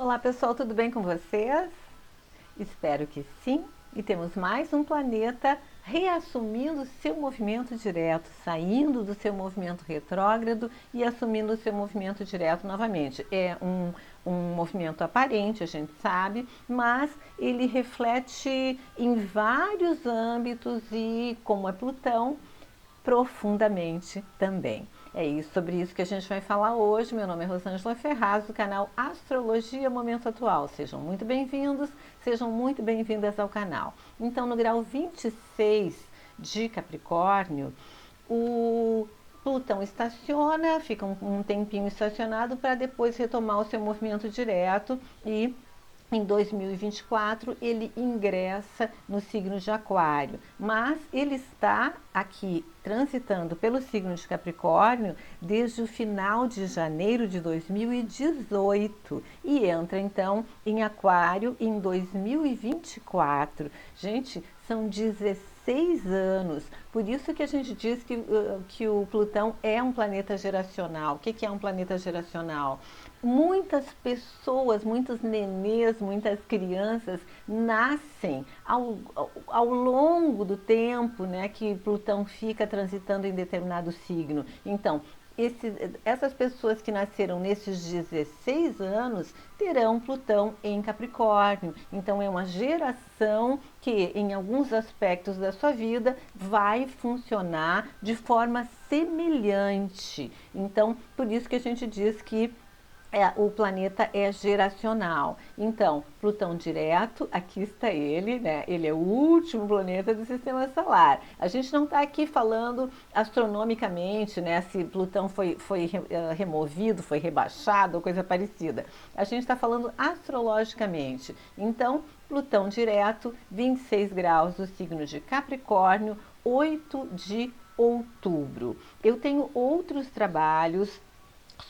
Olá pessoal, tudo bem com vocês? Espero que sim. E temos mais um planeta reassumindo seu movimento direto, saindo do seu movimento retrógrado e assumindo o seu movimento direto novamente. É um movimento aparente, a gente sabe, mas ele reflete em vários âmbitos e, como é Plutão, profundamente também. É isso, sobre isso que a gente vai falar hoje. Meu nome é Rosângela Ferraz, do canal Astrologia Momento Atual. Sejam muito bem-vindos, sejam muito bem-vindas ao canal. Então, no grau 26 de Capricórnio, o Plutão estaciona, fica um tempinho estacionado para depois retomar o seu movimento direto e em 2024 ele ingressa no signo de Aquário, mas ele está aqui transitando pelo signo de Capricórnio desde o final de janeiro de 2018 e entra então em Aquário em 2024. Gente, são 16 anos. Por isso que a gente diz que o Plutão é um planeta geracional. O que é um planeta geracional? Muitas pessoas, muitos nenês, muitas crianças nascem ao longo do tempo, né, que Plutão fica transitando em determinado signo. Então, essas pessoas que nasceram nesses 16 anos terão Plutão em Capricórnio. Então, é uma geração que, em alguns aspectos da sua vida, vai funcionar de forma semelhante. Então, por isso que a gente diz que o planeta é geracional. Então, Plutão direto, aqui está ele, né? Ele é o último planeta do sistema solar. A gente não está aqui falando astronomicamente, né? Se Plutão foi removido, foi rebaixado ou coisa parecida. A gente está falando astrologicamente. Então, Plutão direto, 26 graus do signo de Capricórnio, 8 de outubro. Eu tenho outros trabalhos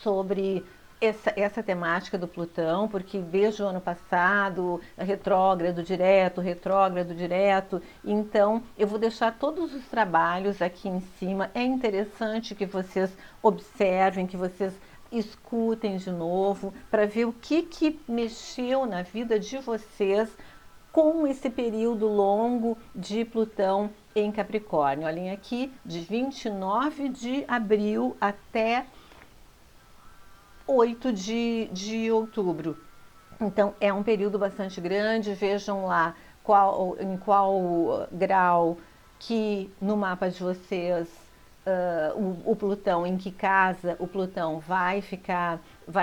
sobre essa temática do Plutão, porque desde o ano passado, retrógrado direto, então eu vou deixar todos os trabalhos aqui em cima. É interessante que vocês observem, que vocês escutem de novo, para ver o que mexeu na vida de vocês com esse período longo de Plutão em Capricórnio. Olhem aqui, de 29 de abril até 8 de outubro. Então, é um período bastante grande. Vejam lá em qual grau que no mapa de vocês o Plutão, em que casa o Plutão vai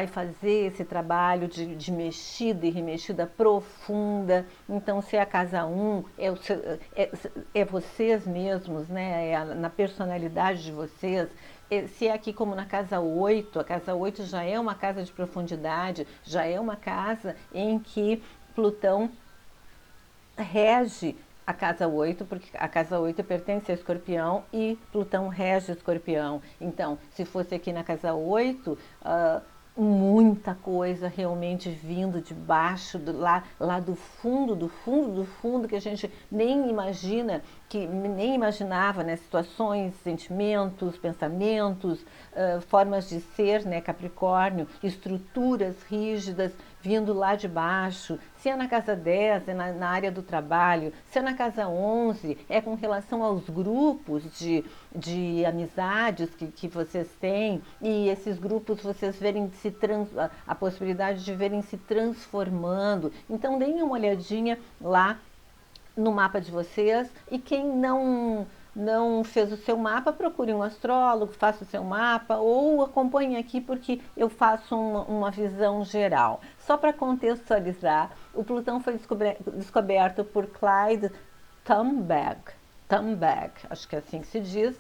fazer esse trabalho de mexida e remexida profunda. Então, se é a casa 1, é vocês mesmos, né? Na personalidade de vocês. Se é aqui como na casa 8, a casa 8 já é uma casa de profundidade, já é uma casa em que Plutão rege a casa 8, porque a casa 8 pertence a Escorpião e Plutão rege Escorpião. Então, se fosse aqui na casa 8, muita coisa realmente vindo de baixo, lá do fundo, que a gente nem imagina, que nem imaginava, né? Situações, sentimentos, pensamentos, formas de ser, né? Capricórnio, estruturas rígidas vindo lá de baixo. Se é na casa 10, é na área do trabalho. Se é na casa 11, é com relação aos grupos de amizades que vocês têm, e esses grupos vocês verem a possibilidade de verem se transformando. Então, deem uma olhadinha lá no mapa de vocês, e quem não fez o seu mapa, procure um astrólogo, faça o seu mapa ou acompanhe aqui, porque eu faço uma visão geral. Só para contextualizar, o Plutão foi descoberto por Clyde Tombaugh, acho que é assim que se diz,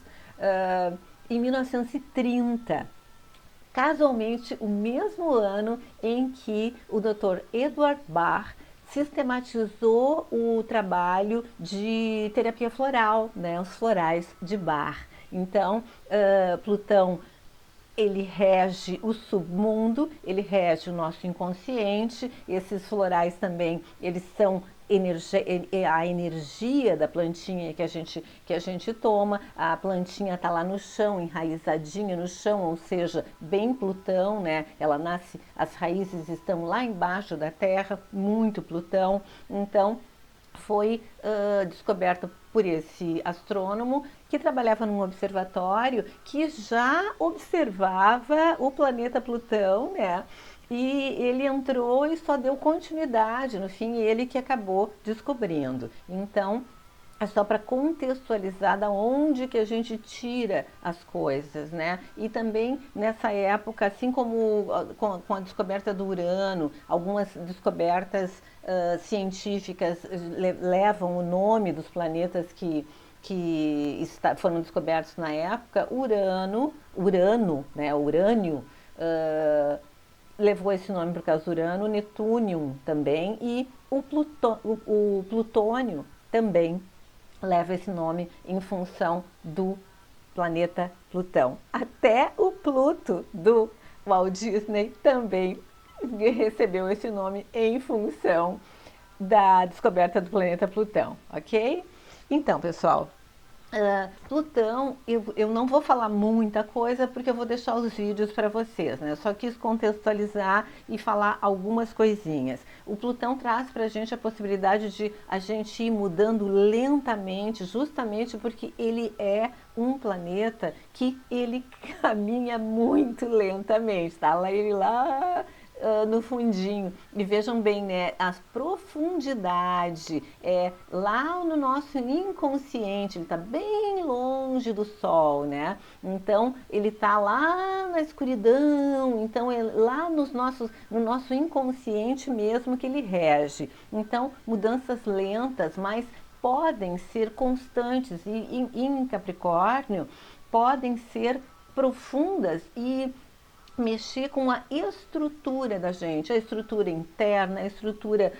em 1930. Casualmente, o mesmo ano em que o Dr. Edward Bach sistematizou o trabalho de terapia floral, né, os florais de Bach. Então, Plutão ele rege o submundo, ele rege o nosso inconsciente. Esses florais também, eles são a energia da plantinha que a gente toma. A plantinha está lá no chão, enraizadinha no chão, ou seja, bem Plutão, né? Ela nasce, as raízes estão lá embaixo da terra, muito Plutão. Então, foi descoberta por esse astrônomo que trabalhava num observatório que já observava o planeta Plutão, né? E ele entrou e só deu continuidade, no fim, ele que acabou descobrindo. Então, é só para contextualizar da onde que a gente tira as coisas, né? E também nessa época, assim como com a descoberta do Urano, algumas descobertas científicas levam o nome dos planetas que foram descobertos na época. Urano, né? Urânio, levou esse nome por causa do Urano, Netúnio também, e o Plutônio também leva esse nome em função do planeta Plutão. Até o Pluto do Walt Disney também recebeu esse nome em função da descoberta do planeta Plutão, ok? Então, pessoal, Plutão, eu não vou falar muita coisa porque eu vou deixar os vídeos para vocês, né? Eu só quis contextualizar e falar algumas coisinhas. O Plutão traz para a gente a possibilidade de a gente ir mudando lentamente, justamente porque ele é um planeta que ele caminha muito lentamente, tá? Ele lá no fundinho. E vejam bem, né? A profundidade é lá no nosso inconsciente, ele está bem longe do Sol, né? Então ele está lá na escuridão, então é lá no nosso inconsciente mesmo que ele rege. Então, mudanças lentas, mas podem ser constantes e em Capricórnio podem ser profundas e mexer com a estrutura da gente, a estrutura interna, a estrutura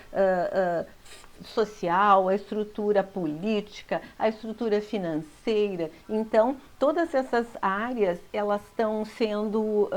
social, a estrutura política, a estrutura financeira. Então, todas essas áreas, elas estão sendo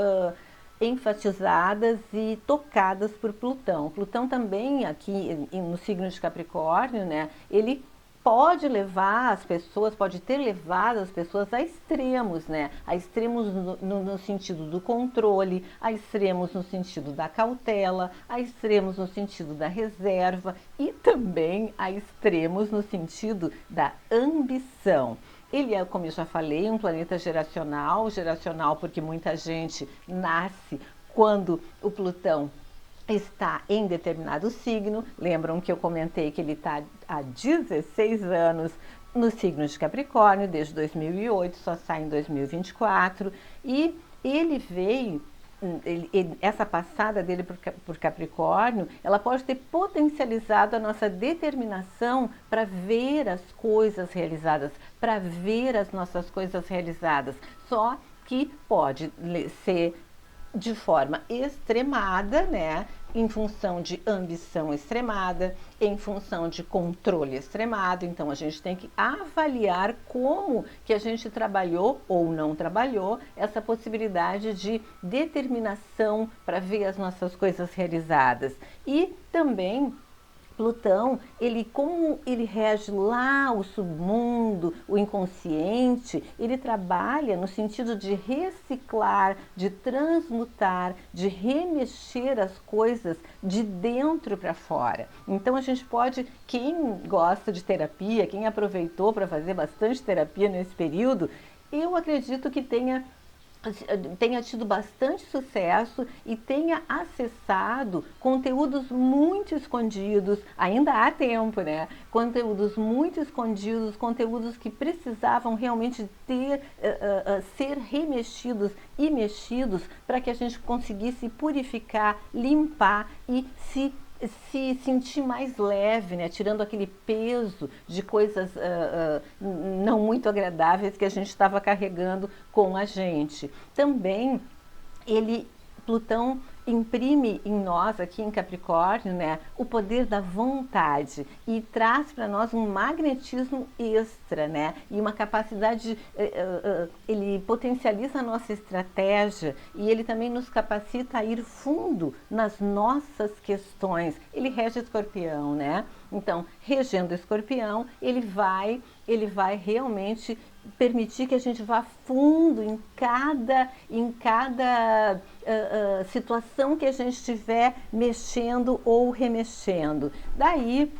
enfatizadas e tocadas por Plutão. Plutão também, aqui no signo de Capricórnio, né, ele pode levar as pessoas, pode ter levado as pessoas a extremos, né? A extremos no sentido do controle, a extremos no sentido da cautela, a extremos no sentido da reserva e também a extremos no sentido da ambição. Ele é, como eu já falei, um planeta geracional porque muita gente nasce quando o Plutão está em determinado signo. Lembram que eu comentei que ele está há 16 anos no signo de Capricórnio, desde 2008, só sai em 2024. E ele veio, essa passada dele por Capricórnio, ela pode ter potencializado a nossa determinação para ver as coisas realizadas, para ver as nossas coisas realizadas. Só que pode ser de forma extremada, né? Em função de ambição extremada, em função de controle extremado. Então a gente tem que avaliar como que a gente trabalhou ou não trabalhou essa possibilidade de determinação para ver as nossas coisas realizadas. E também Plutão, como ele rege lá o submundo, o inconsciente, ele trabalha no sentido de reciclar, de transmutar, de remexer as coisas de dentro para fora. Então a gente pode, quem gosta de terapia, quem aproveitou para fazer bastante terapia nesse período, eu acredito que tenha tido bastante sucesso e tenha acessado conteúdos muito escondidos, ainda há tempo, né? Conteúdos muito escondidos, conteúdos que precisavam realmente ser remexidos e mexidos para que a gente conseguisse purificar, limpar e se sentir mais leve, né? Tirando aquele peso de coisas não muito agradáveis que a gente estava carregando com a gente. Também Plutão imprime em nós aqui em Capricórnio, né, o poder da vontade e traz para nós um magnetismo extra, né, e uma capacidade, ele potencializa a nossa estratégia e ele também nos capacita a ir fundo nas nossas questões. Ele rege Escorpião, né? Então, regendo Escorpião, ele vai realmente permitir que a gente vá fundo em cada situação que a gente estiver mexendo ou remexendo. Daí,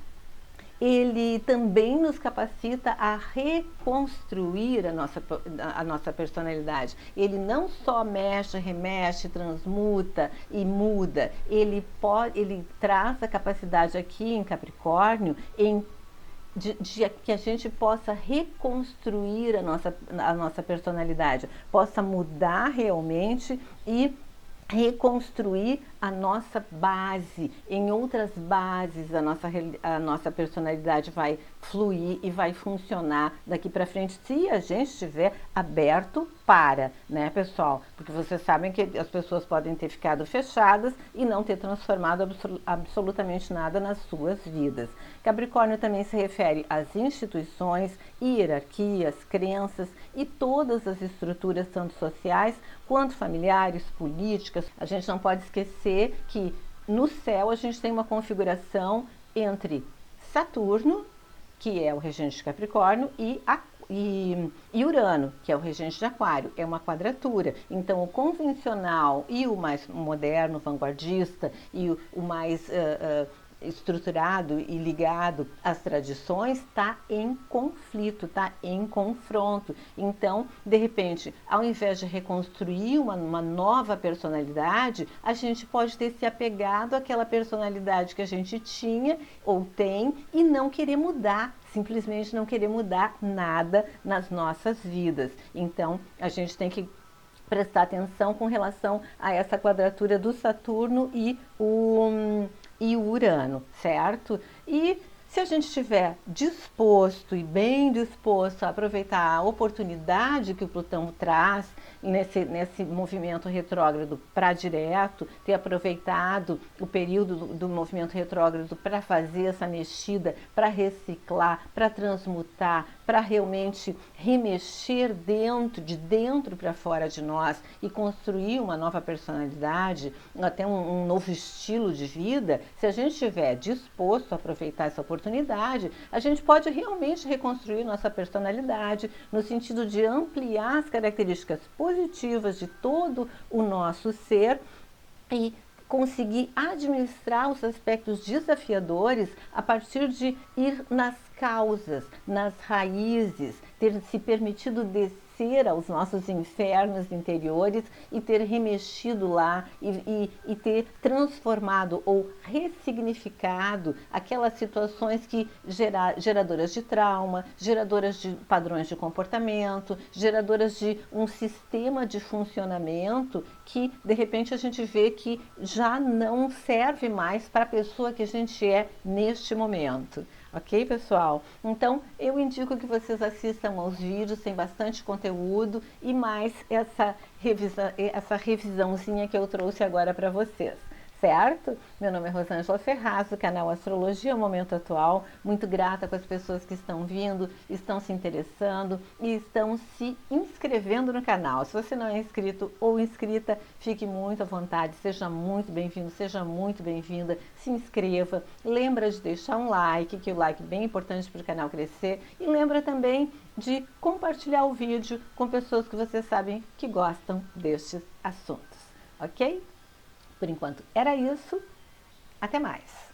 ele também nos capacita a reconstruir a nossa personalidade. Ele não só mexe, remexe, transmuta e muda, ele traz a capacidade aqui em Capricórnio de que a gente possa reconstruir a nossa personalidade, possa mudar realmente e reconstruir a nossa base. Em outras bases, a nossa personalidade vai fluir e vai funcionar daqui para frente, se a gente estiver aberto para, né, pessoal? Porque vocês sabem que as pessoas podem ter ficado fechadas e não ter transformado absolutamente nada nas suas vidas. Capricórnio também se refere às instituições, hierarquias, crenças e todas as estruturas, tanto sociais quanto familiares, políticas. A gente não pode esquecer que no céu a gente tem uma configuração entre Saturno, que é o regente de Capricórnio, e Urano, que é o regente de Aquário. É uma quadratura. Então, o convencional e o mais moderno, vanguardista, e o mais estruturado e ligado às tradições está em conflito, está em confronto. Então, de repente, ao invés de reconstruir uma nova personalidade, a gente pode ter se apegado àquela personalidade que a gente tinha ou tem e não querer mudar, simplesmente não querer mudar nada nas nossas vidas. Então, a gente tem que prestar atenção com relação a essa quadratura do Saturno e o Urano, certo? E se a gente estiver disposto e bem disposto a aproveitar a oportunidade que o Plutão traz nesse movimento retrógrado para direto, ter aproveitado o período do movimento retrógrado para fazer essa mexida, para reciclar, para transmutar, para realmente remexer de dentro para fora de nós e construir uma nova personalidade, até um novo estilo de vida, se a gente estiver disposto a aproveitar essa oportunidade, a gente pode realmente reconstruir nossa personalidade no sentido de ampliar as características positivas de todo o nosso ser e conseguir administrar os aspectos desafiadores a partir de ir nas causas, nas raízes, ter se permitido descer aos nossos infernos interiores e ter remexido lá e ter transformado ou ressignificado aquelas situações que geradoras de trauma, geradoras de padrões de comportamento, geradoras de um sistema de funcionamento que de repente a gente vê que já não serve mais para a pessoa que a gente é neste momento. Ok, pessoal? Então, eu indico que vocês assistam aos vídeos, tem bastante conteúdo e mais essa revisãozinha que eu trouxe agora para vocês. Certo? Meu nome é Rosângela Ferraz, do canal Astrologia Momento Atual. Muito grata com as pessoas que estão vindo, estão se interessando e estão se inscrevendo no canal. Se você não é inscrito ou inscrita, fique muito à vontade, seja muito bem-vindo, seja muito bem-vinda, se inscreva. Lembra de deixar um like, que o like é bem importante para o canal crescer. E lembra também de compartilhar o vídeo com pessoas que vocês sabem que gostam destes assuntos. Ok? Por enquanto era isso. Até mais!